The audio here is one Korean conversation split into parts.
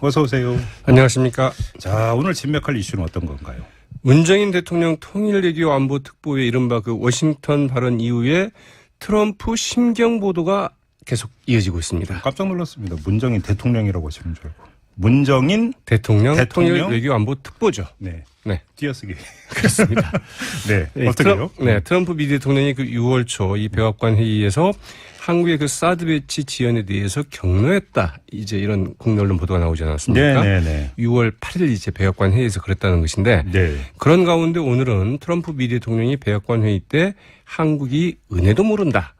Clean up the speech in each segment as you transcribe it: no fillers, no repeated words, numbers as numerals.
어서 오세요. 안녕하십니까. 자, 오늘 진맥할 이슈는 어떤 건가요? 문정인 대통령 통일외교 안보 특보의 이른바 그 워싱턴 발언 이후에 트럼프 심경 보도가 계속 이어지고 있습니다. 깜짝 놀랐습니다. 문정인 대통령이라고 하시는 줄 알고. 문정인 대통령 통일외교 안보 특보죠. 네. 네. 띄어쓰기. 그렇습니다. 네. 어떻게요? 트럼프 미 대통령이 그 6월 초 이 백악관 회의에서 한국의 그 사드 배치 지연에 대해서 격려했다. 이제 이런 국내 언론 보도가 나오지 않았습니까? 네네네. 6월 8일 이제 백악관 회의에서 그랬다는 것인데 네. 그런 가운데 오늘은 트럼프 미 대통령이 백악관 회의 때 한국이 은혜도 모른다.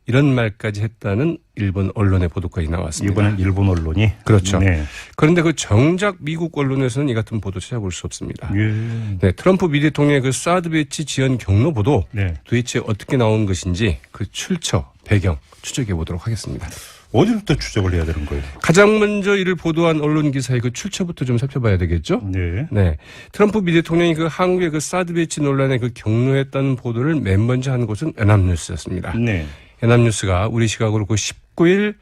이런 말까지 했다는 일본 언론의 보도까지 나왔습니다. 이번엔 일본 언론이? 그렇죠. 네. 그런데 그 정작 미국 언론에서는 이 같은 보도 찾아볼 수 없습니다. 예. 네, 트럼프 미 대통령의 그 사드 배치 지연 격려 보도 네. 도대체 어떻게 나온 것인지 그 출처, 배경 추적해 보도록 하겠습니다. 어디부터 추적을 해야 되는 거예요? 가장 먼저 이를 보도한 언론 기사의 그 출처부터 좀 살펴봐야 되겠죠? 네. 네. 트럼프 미 대통령이 그 한국의 그 사드 배치 논란에 그 격려했다는 보도를 맨 먼저 한 곳은 연합뉴스였습니다. 네. 연합뉴스가 우리 시각으로 그 19일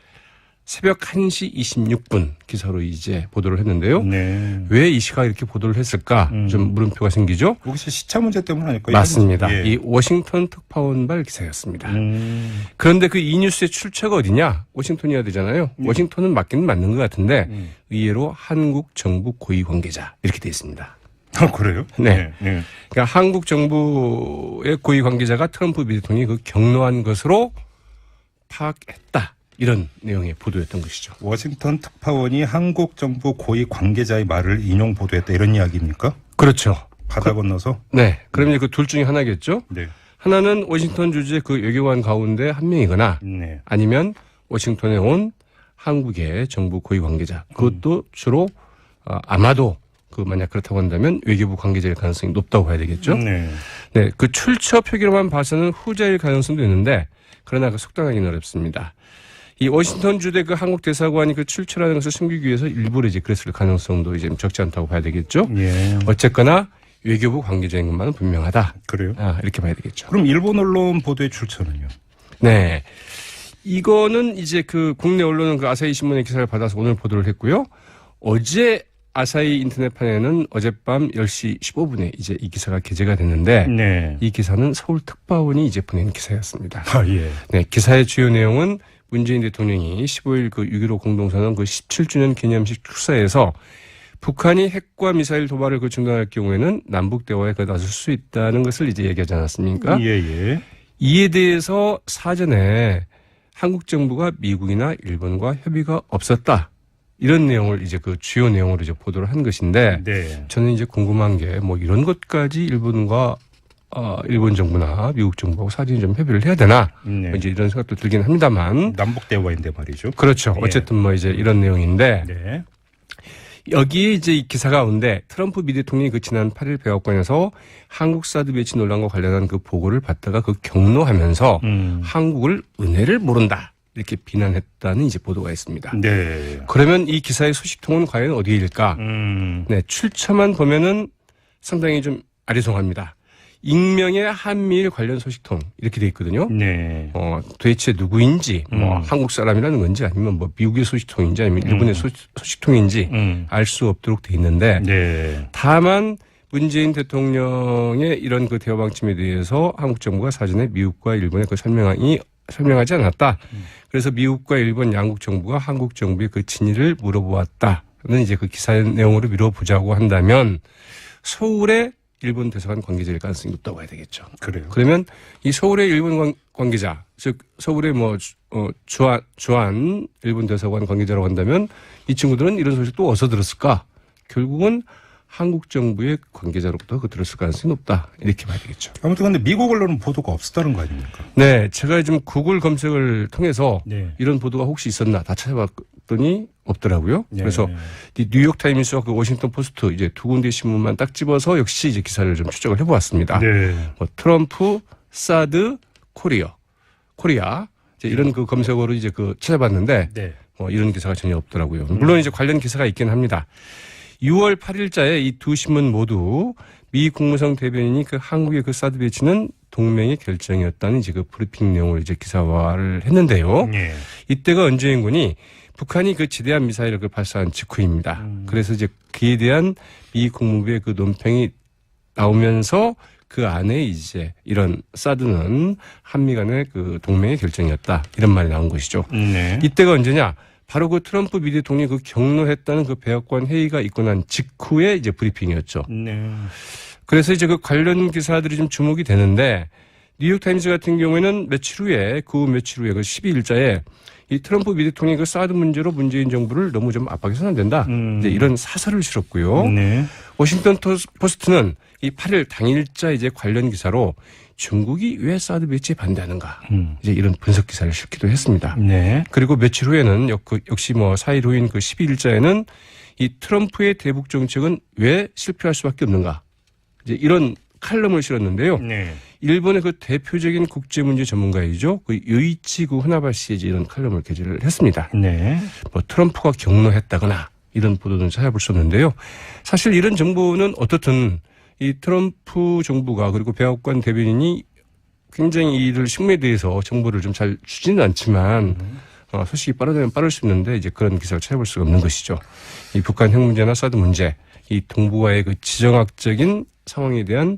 새벽 1시 26분 기사로 이제 보도를 했는데요. 네. 왜 이 시각 이렇게 보도를 했을까? 좀 물음표가 생기죠? 혹시 시차 문제 때문 아닐까요? 맞습니다. 예. 이 워싱턴 특파원발 기사였습니다. 그런데 그 이 뉴스의 출처가 어디냐? 워싱턴이어야 되잖아요. 워싱턴은 맞기는 맞는 것 같은데 의외로 한국 정부 고위 관계자 이렇게 돼 있습니다. 아, 그래요? 네. 네. 그러니까 한국 정부의 고위 관계자가 트럼프 미 대통령이 그 격려한 것으로 파악했다. 이런 내용의 보도였던 것이죠. 워싱턴 특파원이 한국 정부 고위 관계자의 말을 인용 보도했다 이런 이야기입니까? 그렇죠. 바다 건너서? 네. 그러면 그 둘 중에 하나겠죠. 네. 하나는 워싱턴 주재 그 외교관 가운데 한 명이거나 네. 아니면 워싱턴에 온 한국의 정부 고위 관계자. 그것도 주로 아마도 그 만약 그렇다고 한다면 외교부 관계자일 가능성이 높다고 봐야 되겠죠. 네. 네. 그 출처 표기로만 봐서는 후자일 가능성도 있는데 그러나 그 속단하기는 어렵습니다. 이 워싱턴 주재 그 한국 대사관이 그 출처라는 것을 숨기기 위해서 일부러 이제 그랬을 가능성도 이제 적지 않다고 봐야 되겠죠. 예. 어쨌거나 외교부 관계자인 것만은 분명하다. 그래요? 이렇게 봐야 되겠죠. 그럼 일본 언론 보도의 출처는요? 네. 이거는 이제 그 국내 언론은 그 아사히 신문의 기사를 받아서 오늘 보도를 했고요. 어제 아사히 인터넷판에는 어젯밤 10시 15분에 이제 이 기사가 게재가 됐는데 네. 이 기사는 서울 특파원이 이제 보낸 기사였습니다. 아, 예. 네. 기사의 주요 내용은 문재인 대통령이 15일 그 6.15 공동선언 그 17주년 기념식 축사에서 북한이 핵과 미사일 도발을 그 중단할 경우에는 남북 대화에 그 나설 수 있다는 것을 이제 얘기하지 않았습니까? 예, 예. 이에 대해서 사전에 한국 정부가 미국이나 일본과 협의가 없었다. 이런 내용을 이제 그 주요 내용으로 이제 보도를 한 것인데 네. 저는 이제 궁금한 게 뭐 이런 것까지 일본 정부나 미국 정부하고 사전에 좀 협의를 해야 되나? 네. 이제 이런 생각도 들긴 합니다만. 남북 대화인데 말이죠. 그렇죠. 예. 어쨌든 뭐 이제 이런 내용인데 네. 여기에 이제 이 기사 가운데 트럼프 미 대통령이 그 지난 8일 백악관에서 한국 사드 배치 논란과 관련한 그 보고를 받다가 그 격노하면서 한국을 은혜를 모른다. 이렇게 비난했다는 이제 보도가 있습니다. 네. 그러면 이 기사의 소식통은 과연 어디일까? 네, 출처만 보면은 상당히 좀 아리송합니다. 익명의 한미일 관련 소식통 이렇게 돼 있거든요. 네. 도대체 누구인지 뭐 한국 사람이라는 건지 아니면 뭐 미국의 소식통인지 아니면 일본의 소식통인지 알 수 없도록 돼 있는데 네. 다만 문재인 대통령의 이런 그 대화 방침에 대해서 한국 정부가 사전에 미국과 일본의 그 설명하지 않았다. 그래서 미국과 일본 양국 정부가 한국 정부의 그 진위를 물어보았다는 이제 그 기사의 내용으로 미뤄보자고 한다면 서울에 일본 대사관 관계자일 가능성이 높다고 해야 되겠죠. 그래요. 그러면 이 서울의 일본 관계자, 즉 서울의 뭐 주한 일본 대사관 관계자라고 한다면 이 친구들은 이런 소식 또 어디서 들었을까? 결국은 한국 정부의 관계자로부터 그 들었을 가능성이 높다. 이렇게 봐야 되겠죠. 아무튼 근데 미국 언론은 보도가 없었다는 거 아닙니까? 네. 제가 지금 구글 검색을 통해서 네. 이런 보도가 혹시 있었나 다 찾아봤더니 없더라고요. 네. 그래서 이 뉴욕타임스와 그 워싱턴 포스트 이제 두 군데 신문만 딱 집어서 역시 이제 기사를 좀 추적을 해보았습니다. 네. 뭐 트럼프, 사드, 코리아 이제 이런 그 검색어로 이제 그 찾아봤는데 네. 이런 기사가 전혀 없더라고요. 물론 이제 관련 기사가 있긴 합니다. 6월 8일자에 이 두 신문 모두 미 국무성 대변인이 그 한국의 그 사드 배치는 동맹의 결정이었다는 이제 그 브리핑 내용을 이제 기사화를 했는데요. 네. 이때가 언제인 거니 북한이 그 지대한 미사일을 그 발사한 직후입니다. 그래서 이제 그에 대한 미 국무부의 그 논평이 나오면서 그 안에 이제 이런 사드는 한미 간의 그 동맹의 결정이었다. 이런 말이 나온 것이죠. 네. 이때가 언제냐? 바로 그 트럼프 미 대통령이 그 격노했다는 그 백악관 회의가 있고 난 직후에 이제 브리핑이었죠. 네. 그래서 이제 그 관련 기사들이 좀 주목이 되는데 뉴욕타임즈 같은 경우에는 며칠 후에 그 며칠 후에 그 12일자에 이 트럼프 미 대통령이 그 사드 문제로 문재인 정부를 너무 좀 압박해서는 안 된다. 이제 이런 사설을 실었고요. 네. 워싱턴 포스트는 이 8일 당일자 이제 관련 기사로 중국이 왜 사드 배치에 반대하는가. 이제 이런 분석 기사를 실기도 했습니다. 네. 그리고 며칠 후에는 역시 뭐 4일 후인 그 12일자에는 이 트럼프의 대북 정책은 왜 실패할 수밖에 없는가. 이제 이런 칼럼을 실었는데요. 네. 일본의 그 대표적인 국제 문제 전문가이죠. 그 요이치 구 후나바 씨의 이런 칼럼을 게재를 했습니다. 네. 뭐 트럼프가 격노했다거나 이런 보도는 찾아볼 수 없는데요. 사실 이런 정보는 어떻든 이 트럼프 정부가 그리고 백악관 대변인이 굉장히 이를 식무에 대해서 정보를 좀 잘 주지는 않지만 소식이 빠르다면 빠를 수 있는데 이제 그런 기사를 찾아볼 수가 없는 것이죠. 이 북한 핵 문제나 사드 문제, 이 동북아의 그 지정학적인 상황에 대한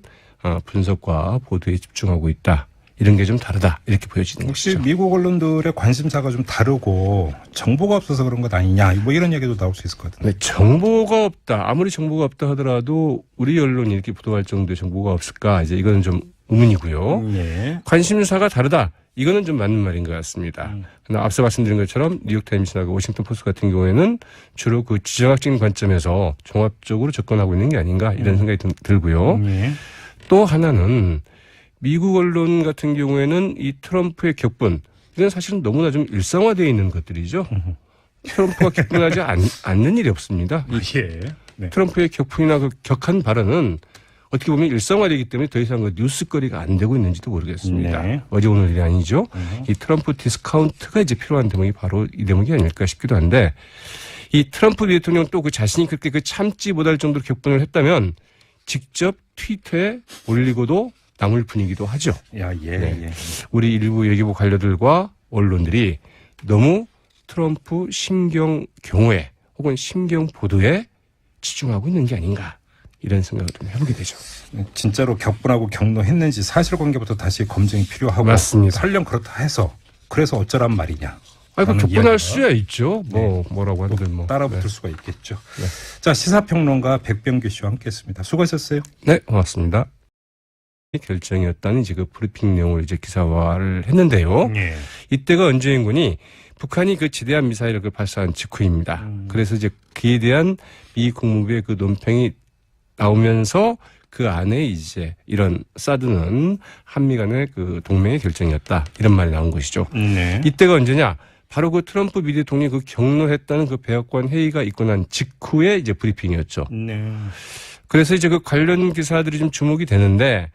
분석과 보도에 집중하고 있다. 이런 게 좀 다르다. 이렇게 보여지는 혹시 것이죠. 미국 언론들의 관심사가 좀 다르고 정보가 없어서 그런 것 아니냐 뭐 이런 얘기도 나올 수 있을 것 같은데. 네, 정보가 없다. 아무리 정보가 없다 하더라도 우리 언론이 이렇게 보도할 정도의 정보가 없을까? 이제 이거는 좀 의문이고요. 예. 관심사가 다르다. 이거는 좀 맞는 말인 것 같습니다. 그러나 앞서 말씀드린 것처럼 뉴욕타임스나 그 워싱턴 포스트 같은 경우에는 주로 그 지정학적인 관점에서 종합적으로 접근하고 있는 게 아닌가 이런 생각이 들고요. 예. 또 하나는 미국 언론 같은 경우에는 이 트럼프의 격분, 이건 사실은 너무나 좀 일상화되어 있는 것들이죠. 트럼프가 격분하지 않는 일이 없습니다. 이 예. 네. 트럼프의 격풍이나 그 격한 발언은 어떻게 보면 일상화되기 때문에 더 이상 그 뉴스거리가 안 되고 있는지도 모르겠습니다. 네. 어제 오늘 일이 아니죠. 이 트럼프 디스카운트가 이제 필요한 대목이 바로 이 대목이 아닐까 싶기도 한데 이 트럼프 대통령 또 그 자신이 그렇게 그 참지 못할 정도로 격분을 했다면 직접 트위터에 올리고도 남을 분위기도 하죠. 야, 예, 네. 예. 우리 일부 외교부 관료들과 언론들이 너무 트럼프 심경 경호에 혹은 심경 보도에 치중하고 있는 게 아닌가 이런 생각을 좀 해보게 되죠. 진짜로 격분하고 격노했는지 사실관계부터 다시 검증이 필요하고 맞습니다. 설령 그렇다 해서 그래서 어쩌란 말이냐. 아니, 그 라는 격분할 이야기가 수야 있죠. 뭐라고 하는데 뭐. 따라붙을 네. 수가 있겠죠. 네. 자, 시사평론가 백병규 씨와 함께했습니다. 수고하셨어요. 네, 고맙습니다. 결정이었다는 이제 그 브리핑 내용을 이제 기사화를 했는데요. 예. 이때가 언제인 거니 북한이 그 지대한 미사일을 그 발사한 직후입니다. 그래서 이제 그에 대한 미 국무부의 그 논평이 나오면서 그 안에 이제 이런 사드는 한미 간의 그 동맹의 결정이었다. 이런 말이 나온 것이죠. 네. 이때가 언제냐? 바로 그 트럼프 미 대통령이 그 격노했다는 그 백악관 회의가 있고 난 직후에 이제 브리핑이었죠. 네. 그래서 이제 그 관련 기사들이 좀 주목이 되는데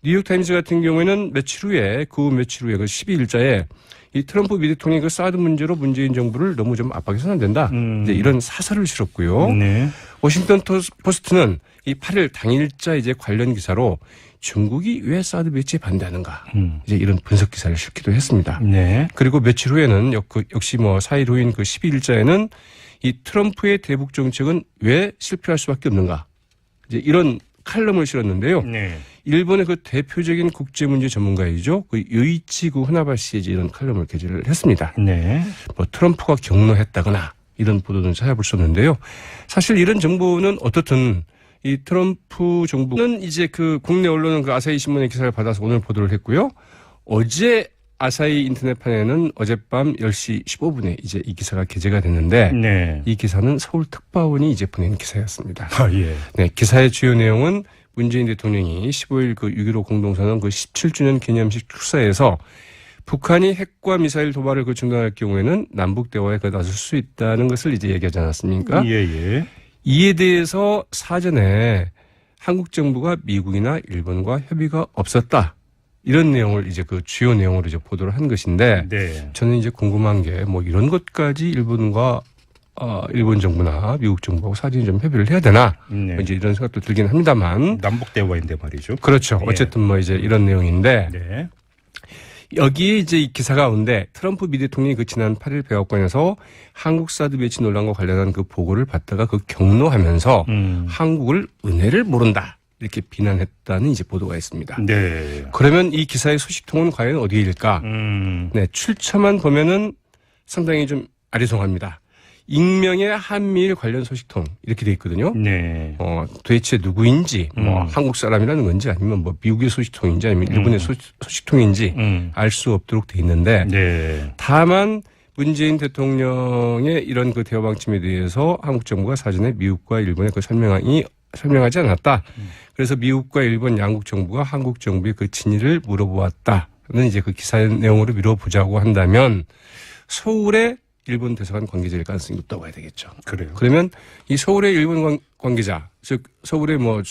뉴욕타임즈 같은 경우에는 며칠 후에 그 12일자에 이 트럼프 미 대통령이 그 사드 문제로 문재인 정부를 너무 좀 압박해서는 안 된다. 이제 이런 사설을 실었고요. 네. 워싱턴 포스트는 이 8일 당일자 이제 관련 기사로 중국이 왜 사드 배치에 반대하는가. 이제 이런 분석 기사를 실기도 했습니다. 네. 그리고 며칠 후에는 역시 뭐 4일 후인 그 12일자에는 이 트럼프의 대북 정책은 왜 실패할 수밖에 없는가. 이제 이런 칼럼을 실었는데요. 네. 일본의 그 대표적인 국제 문제 전문가이죠. 그 요이치 구 후나바 씨의 이런 칼럼을 게재를 했습니다. 네. 뭐 트럼프가 격노했다거나 이런 보도는 찾아볼 수 없는데요. 사실 이런 정보는 어떻든 이 트럼프 정부는 이제 그 국내 언론은 그 아사히 신문의 기사를 받아서 오늘 보도를 했고요. 어제 아사히 인터넷판에는 어젯밤 10시 15분에 이제 이 기사가 게재가 됐는데 네. 이 기사는 서울 특파원이 이제 보낸 기사였습니다. 아, 예. 네, 기사의 주요 내용은 문재인 대통령이 15일 그 6.15 공동선언 그 17주년 기념식 축사에서 북한이 핵과 미사일 도발을 그 중단할 경우에는 남북 대화에 그 나설 수 있다는 것을 이제 얘기하지 않았습니까? 예, 예. 이에 대해서 사전에 한국 정부가 미국이나 일본과 협의가 없었다. 이런 내용을 이제 그 주요 내용으로 이제 보도를 한 것인데 네. 저는 이제 궁금한 게 뭐 이런 것까지 일본과 일본 정부나 미국 정부하고 사전에 좀 협의를 해야 되나? 네. 이제 이런 생각도 들긴 합니다만. 남북 대화인데 말이죠. 그렇죠. 예. 어쨌든 뭐 이제 이런 내용인데 네. 여기에 이제 이 기사 가운데 트럼프 미 대통령이 그 지난 8일 백악관에서 한국 사드 배치 논란과 관련한 그 보고를 받다가 그 경로하면서 한국을 은혜를 모른다. 이렇게 비난했다는 이제 보도가 있습니다. 네. 그러면 이 기사의 소식통은 과연 어디일까? 네, 출처만 보면은 상당히 좀 아리송합니다. 익명의 한미일 관련 소식통 이렇게 돼 있거든요. 네. 도대체 누구인지, 뭐 한국 사람이라는 건지 아니면 뭐 미국의 소식통인지 아니면 일본의 소식통인지 알 수 없도록 돼 있는데, 네. 다만 문재인 대통령의 이런 그 대화 방침에 대해서 한국 정부가 사전에 미국과 일본의 그 설명하지 않았다. 그래서 미국과 일본 양국 정부가 한국 정부의 그 진위를 물어보았다는 이제 그 기사의 내용으로 미뤄보자고 한다면 서울에 일본 대사관 관계자일 가능성이 높다고 봐야 되겠죠. 그래요. 그러면 이 서울의 일본 관계자, 즉 서울의 뭐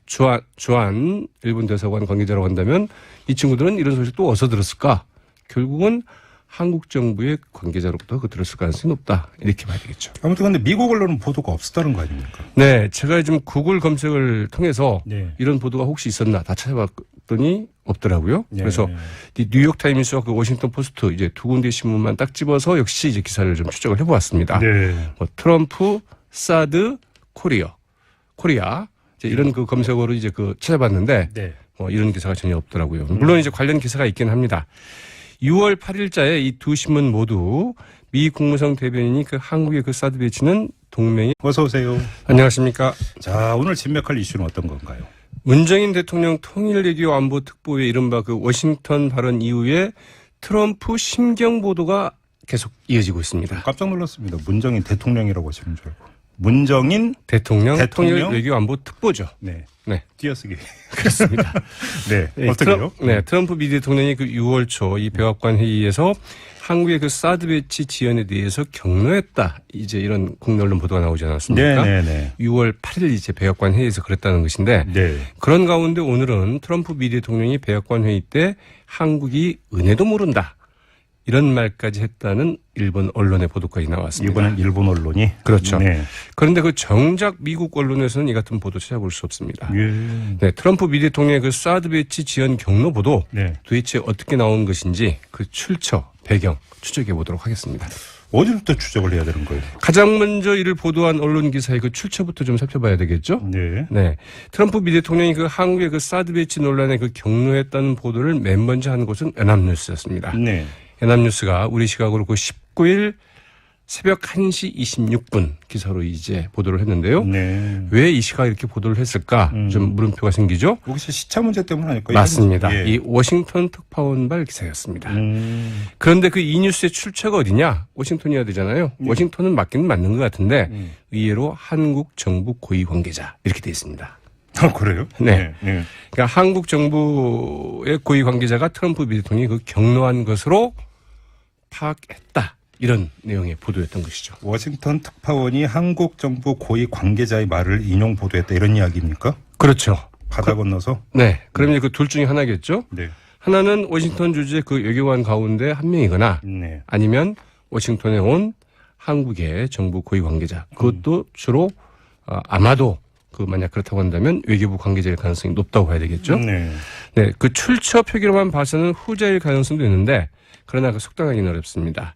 주한 일본 대사관 관계자라고 한다면 이 친구들은 이런 소식 또 어디서 들었을까? 결국은 한국 정부의 관계자로부터 그 들었을 가능성이 높다. 이렇게 봐야 되겠죠. 아무튼 근데 미국 언론은 보도가 없었다는 거 아닙니까? 네, 제가 좀 구글 검색을 통해서 네. 이런 보도가 혹시 있었나 다 찾아봤더니 없더라고요. 네. 그래서 이 뉴욕 타임스와 그 워싱턴 포스트 이제 두 군데 신문만 딱 집어서 역시 이제 기사를 좀 추적을 해보았습니다. 네. 뭐 트럼프, 사드, 코리아 이제 이런 그 검색어로 이제 그 찾아봤는데 네. 이런 기사가 전혀 없더라고요. 물론 이제 관련 기사가 있긴 합니다. 6월 8일자에 이 두 신문 모두 미 국무성 대변인이 그 한국의 그 사드 배치는 동맹이 어서 오세요. 안녕하십니까. 자, 오늘 진맥할 이슈는 어떤 건가요? 문정인 대통령 통일외교 안보 특보의 이른바 그 워싱턴 발언 이후에 트럼프 심경 보도가 계속 이어지고 있습니다. 깜짝 놀랐습니다. 문정인 대통령이라고 하시는 줄 알고. 문정인 대통령 통일외교 안보 특보죠. 네. 네. 띄어쓰기. 그렇습니다. 네. 어떻게요? 트럼프 미 대통령이 그 6월 초 이 백악관 회의에서 한국의 그 사드 배치 지연에 대해서 격려했다. 이제 이런 국내 언론 보도가 나오지 않았습니까? 네. 6월 8일 이제 백악관 회의에서 그랬다는 것인데 네. 그런 가운데 오늘은 트럼프 미 대통령이 백악관 회의 때 한국이 은혜도 모른다. 이런 말까지 했다는 일본 언론의 보도까지 나왔습니다. 이번엔 일본 언론이? 그렇죠. 네. 그런데 그 정작 미국 언론에서는 이 같은 보도 찾아볼 수 없습니다. 예. 네, 트럼프 미 대통령의 그 사드 배치 지연 경로 보도 네. 도대체 어떻게 나온 것인지 그 출처, 배경 추적해 보도록 하겠습니다. 어디부터 추적을 해야 되는 거예요? 가장 먼저 이를 보도한 언론 기사의 그 출처부터 좀 살펴봐야 되겠죠? 네. 네. 트럼프 미 대통령이 그 한국의 그 사드 배치 논란에 그 격려했다는 보도를 맨 먼저 한 곳은 연합뉴스였습니다. 네. 연합뉴스가 우리 시각으로 그 19일 새벽 1시 26분 기사로 이제 보도를 했는데요. 네. 왜 이 시각에 이렇게 보도를 했을까? 좀 물음표가 생기죠? 혹시 시차 문제 때문 아닐까요? 맞습니다. 예. 이 워싱턴 특파원발 기사였습니다. 그런데 그 이 뉴스의 출처가 어디냐? 워싱턴이어야 되잖아요. 워싱턴은 맞기는 맞는 것 같은데 의외로 한국 정부 고위 관계자 이렇게 돼 있습니다. 그래요? 네. 네. 그러니까 한국 정부의 고위 관계자가 트럼프 미 대통령이 그 격려한 것으로 파악했다. 이런 내용의 보도였던 것이죠. 워싱턴 특파원이 한국 정부 고위 관계자의 말을 인용 보도했다 이런 이야기입니까? 그렇죠. 바다 건너서? 네. 그러면 그 둘 중에 하나겠죠. 네. 하나는 워싱턴 주재 그 외교관 가운데 한 명이거나 네. 아니면 워싱턴에 온 한국의 정부 고위 관계자. 그것도 주로 아마도 그 만약 그렇다고 한다면 외교부 관계자일 가능성이 높다고 봐야 되겠죠. 네. 네. 그 출처 표기로만 봐서는 후자일 가능성도 있는데 그러나 그 속단하기는 어렵습니다.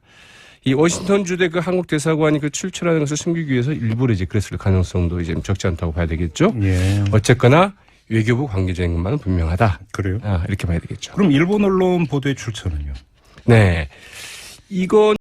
이 워싱턴 주재 그 한국 대사관이 그 출처라는 것을 숨기기 위해서 일부러 이제 그랬을 가능성도 이제 적지 않다고 봐야 되겠죠. 예. 어쨌거나 외교부 관계자인 것만은 분명하다. 그래요? 이렇게 봐야 되겠죠. 그럼 일본 언론 보도의 출처는요? 네. 이건